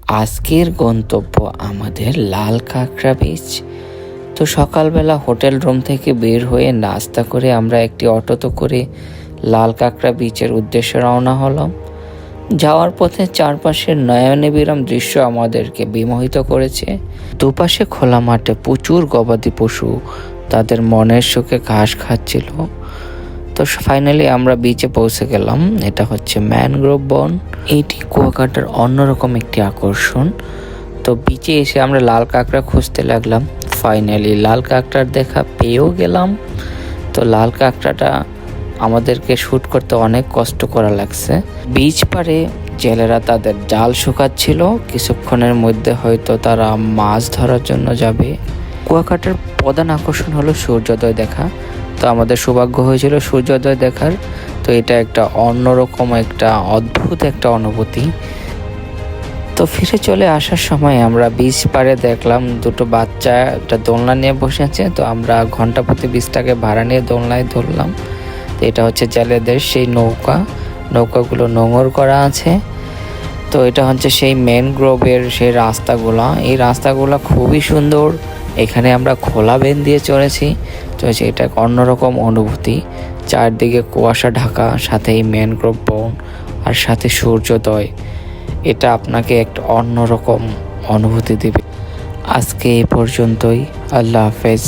আজকের গন্তব্য আমাদের লাল কাঁকড়া বিচ। তো সকালবেলা হোটেল রুম থেকে বের হয়ে নাস্তা করে আমরা একটি অটোতে করে লাল কাঁকড়া বিচের উদ্দেশ্যে রওনা হলাম। যাওয়ার পথে চারপাশের নয়নাভিরাম দৃশ্য আমাদেরকে বিমোহিত করেছে। দুপাশে খোলা মাঠে প্রচুর গবাদি পশু তাদের মনের সুখে ঘাস খাচ্ছিল। তো ফাইনালি আমরা বিচে পৌঁছে গেলাম। এটা হচ্ছে ম্যানগ্রোভ বন। এইটি কুয়াকাটার অন্যরকম একটি আকর্ষণ। তো বিচে এসে আমরা লাল কাঁকড়া খুঁজতে লাগলাম। ফাইনালি লাল কাঁকড়ার দেখা পেয়েও গেলাম। তো লাল কাঁকড়াটা আমাদেরকে শ্যুট করতে অনেক কষ্ট করা লাগছে। বিচ পাড়ে জেলেরা তাদের জাল শুকাচ্ছিল। কিছুক্ষণের মধ্যে হয়তো তারা মাছ ধরার জন্য যাবে। কুয়াকাটার প্রধান আকর্ষণ হলো সূর্যোদয় দেখা। তো আমাদের সৌভাগ্য হয়েছিল সূর্যোদয় দেখার। তো এটা একটা অন্যরকম একটা অদ্ভুত একটা অনুভূতি। তো ফিরে চলে আসার সময় আমরা বিচ পাড়ে দেখলাম দুটো বাচ্চা একটা দোলনা নিয়ে বসে আছে। তো আমরা ঘন্টা প্রতি 20 টাকা ভাড়া নিয়ে দোলনায় ধরলাম। তো এটা হচ্ছে জেলেদের সেই নৌকাগুলো নোঙর করা আছে। তো এটা হচ্ছে সেই ম্যানগ্রোভের সেই রাস্তাগুলো। এই রাস্তাগুলো খুবই সুন্দর। এখানে আমরা খোলা বেন দিয়ে চলেছি। তো এটা এক অন্যরকম অনুভূতি। চারদিকে কুয়াশা ঢাকা, সাথে এই ম্যানগ্রোভ বন আর সাথে সূর্যোদয়। এটা আপনাকে একটা অন্যরকম অনুভূতি দেবে। আজকে এই পর্যন্তই। আল্লাহ হাফেজ।